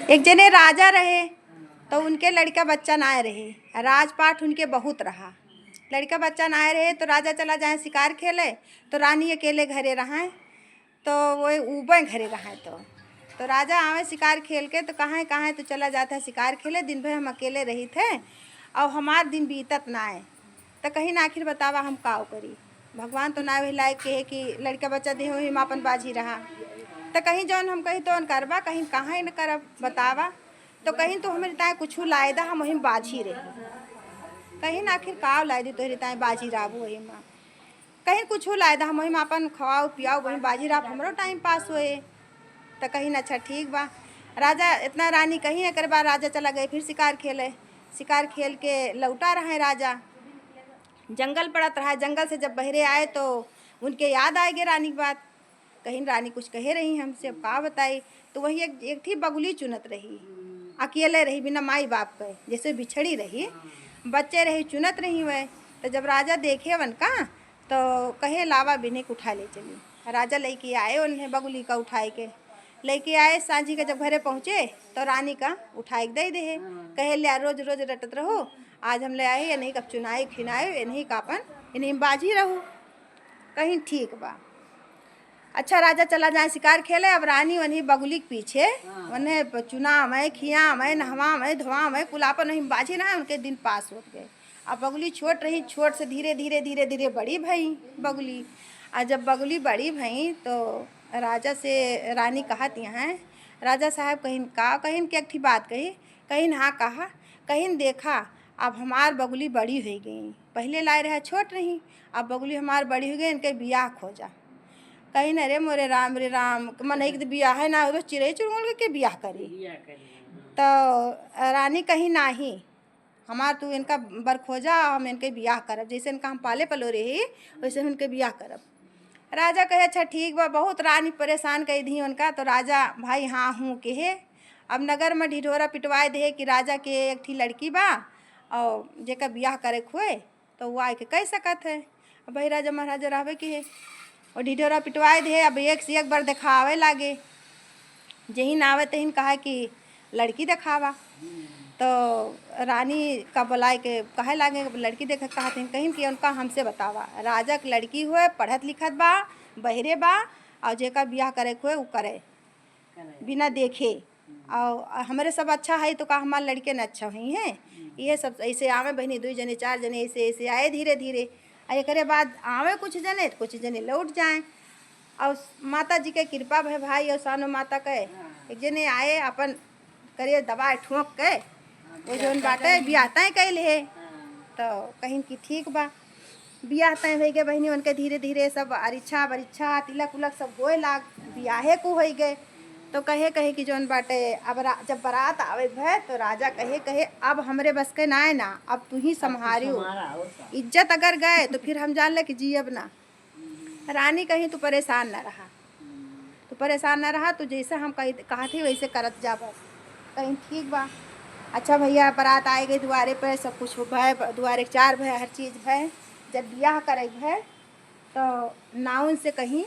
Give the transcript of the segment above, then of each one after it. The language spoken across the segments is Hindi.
एक जने राजा रहे तो उनके लड़का बच्चा ना रहे, राजपाट उनके बहुत रहा। लड़का बच्चा ना रहे तो राजा चला जाए शिकार खेले, तो रानी अकेले घरे रहें, तो वो ऊबे घरे रहें। तो राजा आवे शिकार खेल के, तो कहाँ तो चला जाता है शिकार खेले। दिन भर हम अकेले रही थे और हमार दिन बीतत ना है, तो कहीं ना आखिर बतावा हम काव करी। भगवान तो ना वही लायक के है कि लड़का बच्चा दे हम अपन बाजी रहा, तो कहीं जौन हम कहीं तो करबा, कहीं कहाँ न करब बतावा। तो कहीं तो हमें ताए कुछ लायदा हम वहीं बाजी रही, कहीं ना आखिर काव लाए दी तो ताए बाजी राबू वही माँ, कहीं कुछ लायदा हम वहीं अपन खवाओ पियाओ वहीं बाजी राब, हमरो टाइम पास होए। तो कहीं ना अच्छा ठीक बा। राजा इतना रानी कहीं एक बार राजा चला गए फिर शिकार खेले। शिकार खेल के लौटा रहे राजा, जंगल पड़त रहा। जंगल से जब बहरे आए तो उनके याद आएगी रानी की बात। कहीं रानी कुछ कहे रही हमसे, अब का बताई। तो वही एक थी बगुली चुनत रही, अकेले रही बिना माई बाप के, जैसे बिछड़ी रही, बच्चे रही चुनत रही वह। तो जब राजा देखे वन का तो कहे लावा बिन्हे को उठा ले चली। राजा लेके आए उन्हें बगुली का उठाए के लेके आए। सांझी के जब घरे पहुँचे तो रानी का उठाए के दे कहे ले रोज रोज रटत रहो, आज हम ले आए या नहीं कब चुनाए खिनाए या नहीं कापन इन्हीं बाजी रहो। कहीं ठीक बा। अच्छा राजा चला जाए शिकार खेले, अब रानी वही बगुली के पीछे उन्हें चुना मैं खिया मैं नहवा मैं धोवा मैं कुलापन वहीं बाजी रहा। उनके दिन पास हो गए। अब बगुली छोट रही, छोट से धीरे धीरे धीरे धीरे बड़ी भई बगुली। और जब बगुली बड़ी भई तो राजा से रानी कहती हैं, राजा साहब कहीं का कहीं की एक बात कही, कहीं हाँ कहा, कहीं देखा अब हमार बगुली बड़ी हो गई, पहले लाए रहा छोट रही, अब बगुली हमार बड़ी हो गई, इनके बियाह खोजा। कहीं न रे मोरे राम रे राम, मन एक बियाह है ना, चिड़ै चुड़मुल के बियाह करी। तो रानी कहीं नाही, हमार तू इनका बर खोजा, हम इनके बियाह करब, जैसे इनका हम पाले पलो रही वैसे हम इनके बियाह करब। राजा कहे अच्छा ठीक बा। बहुत रानी परेशान कर दी उनका। तो राजा भाई हाँ हूँ कहे। अब नगर में ढिढोरा पिटवाए दे कि राजा के एक थी लड़की बा और जेका बियाह करे खुए, तो वो आके कह सकत है। अब भाई राजा महाराजा रहबे की है और ढिढोरा पिटवाए दे। अब एक से एक बार दिखावे लागे, जही ना आवे तही कहा कि लड़की दिखावा। तो रानी का बुलाए के कहे लागे लड़की देखे कहते कहीं कि उनका हमसे बतावा। राजा की लड़की हुए, पढ़त लिखत बा, बहरे बा और जेका बियाह करे हुए वो करे बिना देखे। और हमारे सब अच्छा है तो का हमारे लड़के न अच्छा हुई हैं। ये सब ऐसे आवे बहनी 2 जने 4 जने ऐसे ऐसे आए धीरे धीरे। एक बाद आवे कुछ जने तो कुछ जने लौट जाएं। और माता जी के कृपा भय भाई और सानो माता के एक जने आए अपन करे दबाए ठोंक के वो जोन बाटे बियाह तय कैल है। तो कहीं की ठीक बा, बियाह तय हो गए बहनी उनके धीरे धीरे सब अरिच्छा बरिच्छा तिलक उलक सब होए लाग, बियाहे को हो गए। तो कहे कि जोन बाटे अब जब बारात आवे भय तो राजा कहे अब हमरे बस के ना है ना, अब तू ही संभारियो, इज्जत अगर गए तो फिर हम जान ले कि जी अब ना। रानी कहीं तू परेशान न रहा, तो परेशान न रहा, तो जैसे हम कहा थे वैसे करत जा बस। कहीं ठीक बा। अच्छा भैया बारात आए गई द्वारे पे, सब कुछ भय द्वारे 4 भय हर चीज़ भय। जब बियाह करे भय तो नाउन से कहीं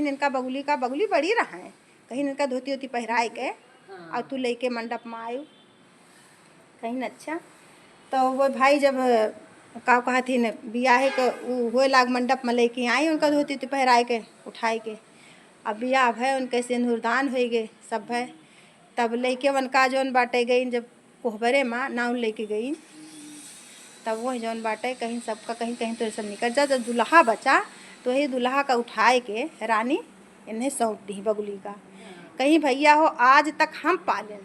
इनका बगुली बड़ी रहा है, कहीं इनका धोती होती पहराए के और तू लेके मंडप में आयु कहीं अच्छा। तो वो भाई जब का कहती न बियाह के हुए लाग मंडप में लेके आई उनका धोती होती पहराए के उठाए के। अब बियाह भय उनके सिंदूरदान हो गए सब भय। तब लेके उनका जौन बाटे गई जब कोहबरे माँ नाउन लेके गई, तब वह जौन बाटे कहीं सबका कहीं तो सब निकल जा। जब दुल्हा बचा तो वही दुल्हा का उठाए के रानी इन्हें सौंप दी बगुली का। कहीं भैया हो आज तक हम पालें,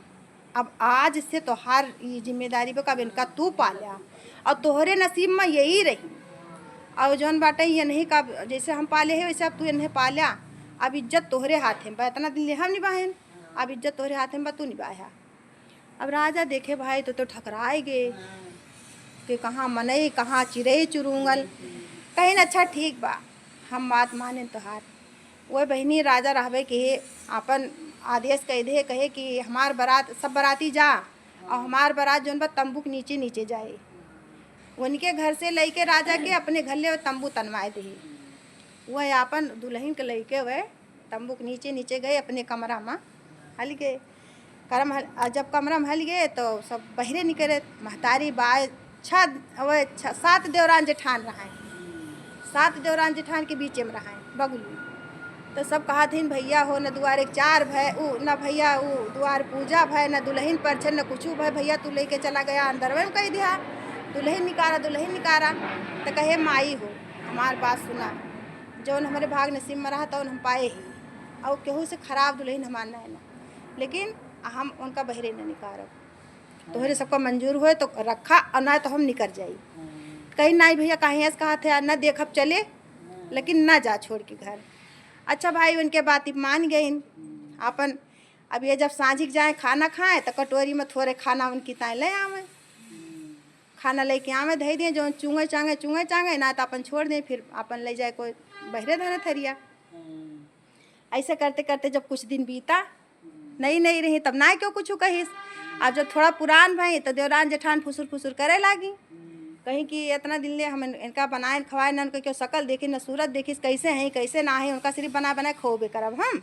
अब आज से तोहार ये जिम्मेदारी पे कब इनका तू पालिया और तोहरे नसीब में यही रही। और जौन बाटे ये नहीं का जैसे हम पाले है वैसे अब तू इन्हें पालिया, अब इज्जत तोहरे हाथ में बा, इतना दिन ले हम निभाएं, अब इज्जत तोहरे हाथ में बा, तू निभाया। अब राजा देखे भाई तो ठकराए गए कि कहाँ मनई कहाँ चिड़ै चुरुंगल। कहीं अच्छा ठीक बा, हम बात माने तोहार। वह बहनी राजा रहबे के अपन आदेश कहे कि हमार बारात सब बाराती जा और हमार बारात जौन बा तंबू के नीचे नीचे जाए। उनके घर से लेके राजा के अपने घर ले तंबू तनवाए दे। वह अपन दुल्हन के लेके वह तंबू के नीचे नीचे गए अपने कमरा में हल गए। जब कमरा में हल गए तो सब बहरे निकले। महतारी बाय 7 देवरान जेठान रहा है, 7 देवरान जेठान के बीच में रहा है बगलू। तो सब कहा थीन भैया हो न दुआरे 4 भय ऊ न भैया ऊ दुआर पूजा भय न दुल्हन परछन न कुछ भय, भैया तू लेके चला गया अंदर में कह दिया दुल्हन निकारा। तो कहे माई हो हमार बात सुना, जौन हमारे भाग नसीब में रहा तो हम पाए ही, और केहू से खराब दुल्हन हमार ना, लेकिन हम उनका बहरे न निकारब। तोहरे सबका मंजूर हुए तो रखा और ना तो हम निकल जाई। कहीं नहीं भैया कहीं ऐसा कहा थे न देखब चले, लेकिन ना जा छोड़ के घर। अच्छा भाई उनके बात मान गई अपन। अब ये जब सांझिक जाए खाना खाएं तो कटोरी में थोड़े खाना उनकी ताए ले आवे, खाना लेके आवे धई दिए जो चूंगे चांगे ना तो अपन छोड़ दें, फिर अपन ले जाए कोई बहरे धने थरिया। ऐसे करते करते जब कुछ दिन बीता नहीं रही तब ना क्यों कुछ कहीस। अब जब थोड़ा पुरान भाई तो देवरान जेठान फुसुर करे लागी, कहीं कि इतना दिन ले हम इनका बनाए खवाए ना, उनका क्यों शकल देखी न सूरत देखी कैसे हैं कैसे ना है, उनका सिर्फ बना खोबे करब हम।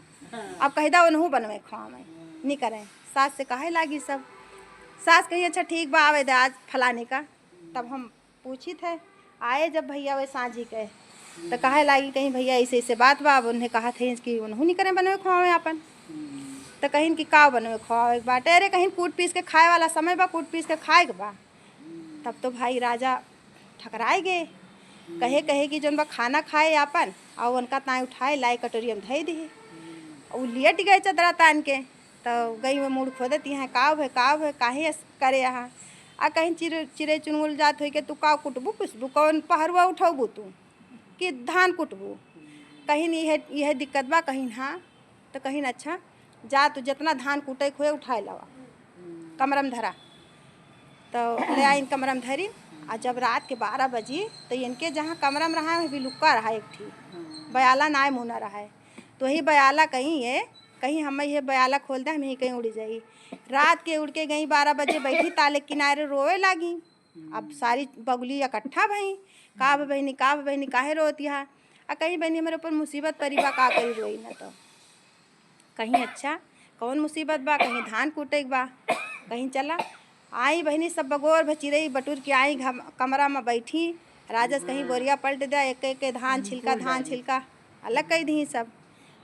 अब कहिदा उन्हों बनवे खुआवे नहीं करें। सास से कहे लागी सब, सास कही अच्छा ठीक बा आवे दे आज फलाने का। तब हम पूछी थे आए जब भैया वे सांझी के तो कहे लागी कहीं भैया ऐसे बात बा। उन्हें कहा थे कि उन्हों नहीं करें बनवे खुआवे अपन। तो कहीं कि का बनवे खुआवे बाटे, अरे कहीं कूट पीस के खाए वाला समय बा, कूट पीस के खाए के बा। तब तो भाई राजा ठकराए गए, कहे कि जौन बा खाना खाए अपन और उनका ताए उठाए लाए कटोरी में धई दी। वो लेट गए चदरा तान के, तो गई में मूड खो देती हैं काव है काहे करे यहाँ। आ कहीं चिड़े चुनगुल जात हो के तू का कुटबू पुसबू कौन पहरुआ उठबू तू कि धान कुटबू, कहीं यह दिक्कत बा कहीं हाँ। तो कहीं अच्छा जा तू जितना धान कूटे खोए उठाए लवा कमरा में धरा। तो ले आई कमरा में धरी। और जब रात के 12 बजी तो इनके जहाँ कमरा में रहा है भी लुक्का रहा एक थी बयाला नाय मुना रहा है। तो ही बयाला कहीं हम ये बयाला खोल दे हम यहीं कहीं उड़ जाई। रात के उड़ के गई 12 बजे बैठी ताले किनारे रोवे लागी। अब सारी बगुली इकट्ठा भई का बहनी काहे रोती है। कहीं बहनी हमारे ऊपर मुसीबत परी बा का करी रोई ना। तो कहीं अच्छा कौन मुसीबत बा, कहीं धान कूटे बा, कहीं चला आई बहनी सब बगोर भचिरई बटूर के आई कमरा में बैठी। राजस कहीं बोरिया पलट दिया एक धान छिलका अलग कही दी सब।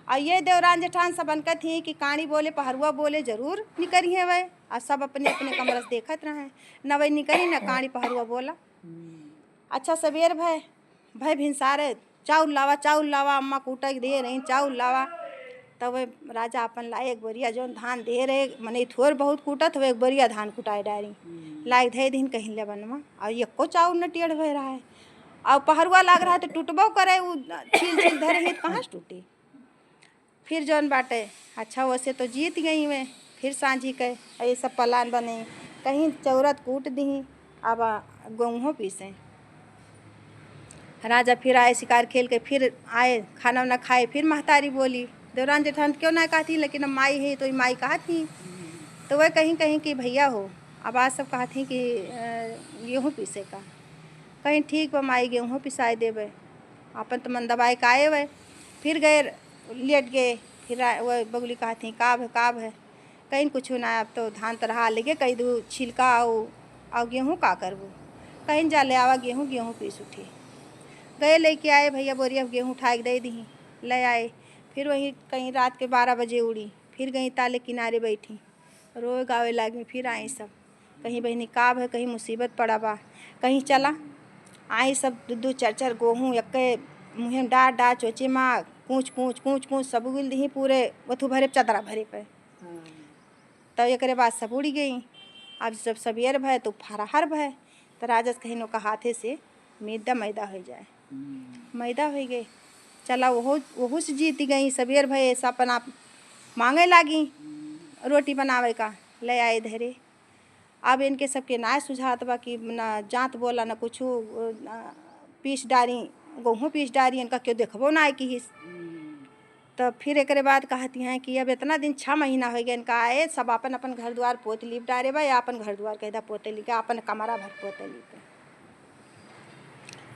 और ये देवरान जेठान सब अनकत थी कि कहानी बोले पहरुआ बोले जरूर निकरी है वह, और सब अपने अपने कमरे से देखत रहे न वही निकली न कहानी पहरुआ बोला। अच्छा सवेर भय भिनसारे चाउल लावा अम्मा कूटा दे रही चाउल लावा। तब राजा अपन लाए एक बोरिया जो धान दे रहे मने थोड़ बहुत कूटत हुए एक बोरिया धान कुटाए डारी लाए धे दिन कहीं ले बनवा। और एको चाउल न टेढ़ भय रहा है और पहरुआ लग रहा है तो टूटबो करे वो छील धरे है कहाँ से टूटी। फिर जौन बाटे अच्छा वैसे तो जीत गई मैं। फिर सांझी के ये सब प्लान बने कहीं चौरत कूट दी अब गेहूँ पीसे। राजा फिर आए शिकार खेल के फिर आए खाना वाना खाए। फिर महतारी बोली देवरान जेठान क्यों ना कहा थी, लेकिन अब माई है तो माई कहा थी। तो वह कहीं कि भैया हो अब आज सब कहा थी कि गेहूँ पीसे का। कहीं ठीक बा माई गेहूँ पिसाए देवे अपन तो मन दबाए का आए वह। फिर गए लेट गए। फिर वह बगुली कहा थी काब है कहीं कुछ ना। अब तो धान तरह लगे कहीं दू छिलका और गेहूँ का करबू कहीं जा ले आवा गेहूँ पीस उठी। गए लेके आए भैया बोरिया गेहूँ उठा के दे दी ले आए। फिर वही कहीं रात के 12 बजे उड़ी। फिर गई ताले किनारे बैठी रोए गावे लागी। फिर आई सब कहीं बहनी काब है कहीं मुसीबत पड़ा बा, कहीं चला आई सब दू चार गेहूँ एक मुँह डाँट चोचे माँ कूच सब उगिल दी पूरे वथू भरे चदरा भरे पे। तो एक बाद सब उड़ी गई। अब जब सवेर भय तो फराहर भय तो राजस कहीं नो का हाथे से मैदा हो जाए मैदा हो गए। चला वह से जीत गई। सवेर भय ऐसा अपन आप मांगे लागी रोटी बनावे का ले आए धरे। अब इनके सबके ना सुझात बा कि ना जात बोला ना कुछ पीस डारी गेहूँ पीस डारी इनका क्यों देखबो ना कि हिस। तो फिर एक बाद कहती हैं कि अब इतना दिन 6 महीना हो गया इनका आए सब अपन अपन घर द्वार पोत लीप डारे बा या अपन घर द्वार कहदा पोते ली का अपन कमरा भर पोते ली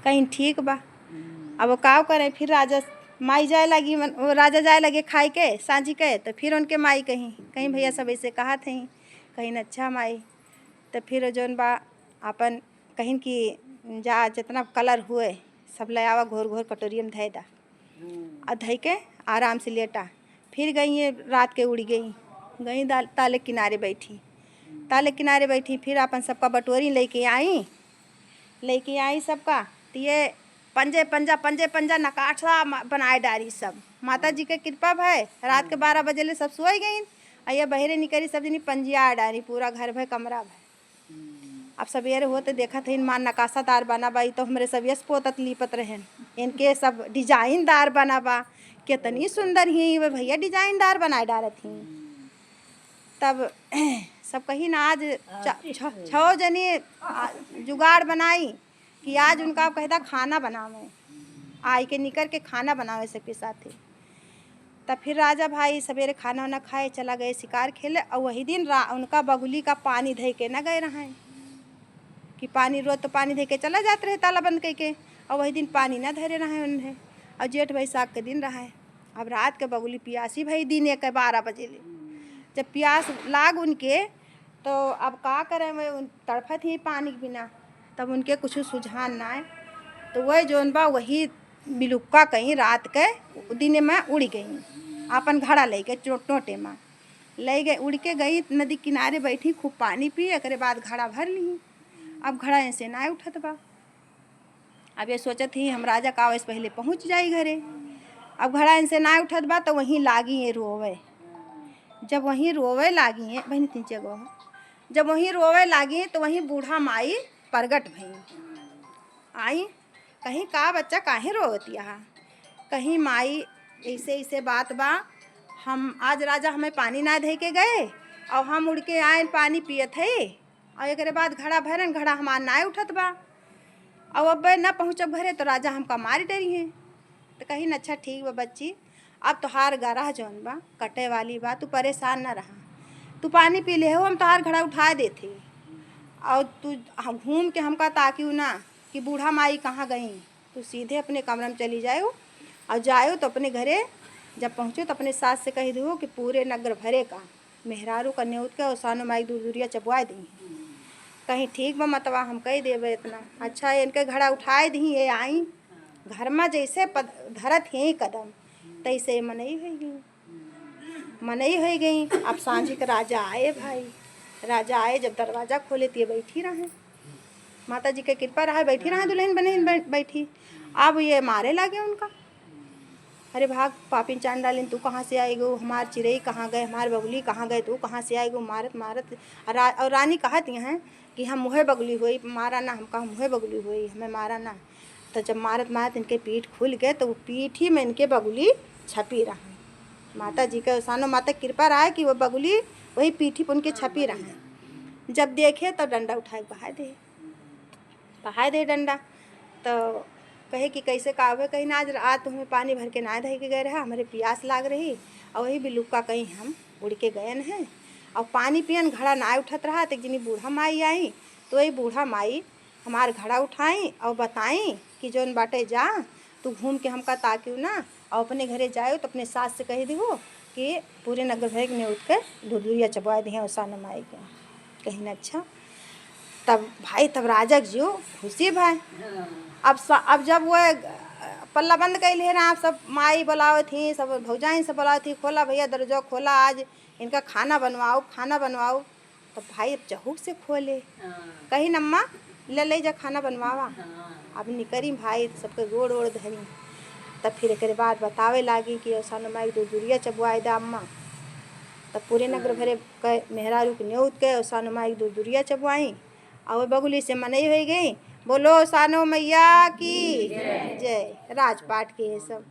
कहीं ठीक बा। अब वो काव करें फिर राजा माई जाए लगी वो राजा जाए लगे खाई के सांझी के, तो फिर उनके माई कहीं कहीं भैया सब ऐसे कहा थे कहीं न अच्छा माई। तो फिर जौन बा अपन कहीं कि जा जितना कलर हुए सब ले आवा घोर घोर कटोरी में धै दा और धै के आराम से लेटा। फिर गई ये रात के उड़ गई ताले किनारे बैठी फिर अपन सबका बटोरी लेके आई सबका। तो ये पंजे पंजा नकाशा बनाए डारी सब। माता जी के कृपा भाई रात के 12 बजे ले सब सोई गई। ये बहरे निकली सब जनी पंजिया डारी पूरा घर भर कमरा भर। अब सवेरे होते देखा थे मान नकाशादार बना बा। तो हमारे सब यस पोतत लिपत रहे इनके सब डिजाइनदार बना बा। कितनी सुंदर ही वे भैया डिजाइनदार बनाए डालत थी। तब सब कहीं ना आज 6 जनी जुगाड़ बनाई कि आज उनका कहता खाना बनावे आई के निकर के खाना बनावे सबके साथ। तब फिर राजा भाई सवेरे खाना वाना खाए चला गए शिकार खेले। और वही दिन उनका बगुली का पानी धे के न गए रहे कि पानी रोज तो पानी धे के चला जाते रहे ताला बंद करके। और वही दिन पानी न धरे रहे उन्हें। और जेठ बैसाख के दिन रहा। अब रात के बगुली प्यासी भाई दिन 12 बजे ले। जब प्यास लाग उनके तो अब का करें वे तड़फत ही पानी के बिना। तब उनके कुछ सुझान ना आए। तो वही जौन बा वही बिलुक्का कहीं रात के दिन में उड़ गई अपन घड़ा ले के टोटे में ले गए। उड़ के गई नदी किनारे बैठी खूब पानी पी एक बाद घड़ा भर ली। अब घड़ा ऐसे ना उठत बा। अब ये सोचत ही हम राजा का वैसे पहले पहुँच जाई घरे। अब घड़ा इनसे ना उठत बा तो वहीं लागी ये रोवे। जब वहीं रोवे लागी है बहनी 3 जगह जब वहीं रोवे लागी तो वहीं बूढ़ा माई प्रगट भई आई। कहीं का बच्चा काहे रोवती है। कहीं माई ऐसे बात बा हम आज राजा हमें पानी ना दे के गए और हम उड़ के आए पानी पियत है। और एक बाद घड़ा भरन घड़ा हमार ना उठत बा। और अब ना पहुँचब घरे तो राजा हमका मार डरी है। तो कहीं अच्छा ठीक बा बच्ची अब तोहार गरह जौन बा कटे वाली बा तू परेशान ना रहा। तू पानी पी ले हो हम तोहार घड़ा उठा देते। और तू हम घूम के हमका ताकियो ना कि बूढ़ा माई कहाँ गई। तू सीधे अपने कमरे में चली जाओ और जाओ तो अपने घरे जब पहुँचो तो अपने सास से कह दो कि पूरे नगर भरे का मेहरारू का न्योत के ओसानो माई दूरिया चबवा दी। कहीं ठीक बा मतवा हम कह देवे इतना अच्छा इनके घड़ा उठाए दी। ये आई घर में जैसे धरत ही कदम तैसे मनई हो गई। अब सांझी के राजा आए भाई। राजा आए जब दरवाज़ा खोले तो ये बैठी रहे। माता जी के कृपा रहा बैठी रहे दुल्हन बने बैठी। अब ये मारे लगे उनका। अरे भाग पापिन चांद डालिन तू कहाँ से आई गो हमार चिड़ई कहाँ गए हमार बगुली कहाँ गए तू कहाँ से आई गो मारत और रानी कहती हैं कि हम मुँहे बगुली हुई मारा ना। हम कहा मुँहे बगुली हुई हमें मारा ना। तो जब मारत इनके पीठ खुल गए तो वो पीठ ही में इनके बगुली छपी रहा। माता जी के सानो माता कृपा रहा है कि वो बगुली वही पीठी पर उनके छपी रहा। जब देखे तो डंडा उठाए बहाए दे डंडा। तो कहे कि कैसे कावे कहीं ना आज तुम्हें पानी भर के ना धे के गए रहा हमारे प्यास लाग रही। और वही बिलुक्का कहीं हम उड़ के गए हैं और पानी पियन घड़ा ना उठत रहा। तो जनी बूढ़ा माई आई तो वही बूढ़ा माई हमार घड़ा उठाई और बताई कि जौन बाटे जा तू घूम के हमका ताकियो ना और अपने घरे जाओ तो अपने सास से कह दिहो कि पूरे नगर भर में उठ कर दूरिया चबवा दी ओसानो माई के कहीं ना अच्छा। तब राजा जो खुशी भाई। अब जब वो पल्ला बंद कर ले रहा सब माई बुलाओ थी सब भौजाई से बुलाओ थी खोला भैया दरवाजा खोला आज इनका खाना बनवाओ। तो भाई अब चहूक से खोले कहीं नम्मा ले जा खाना बनवावा। अब निकरी भाई सबके गोड़ ओड़ धरी। तब फिर एक बाद बतावे लागी कि ओसानो माई दूरिया चबवाए दा अम्मा। तब पूरे नगर भरे मेहरारू के न्योत के ओसानो माई दूरिया चबवाई। और बगुली से मनई हो गई बोलो ओसानो मैया की जय। राजपाट के ये सब।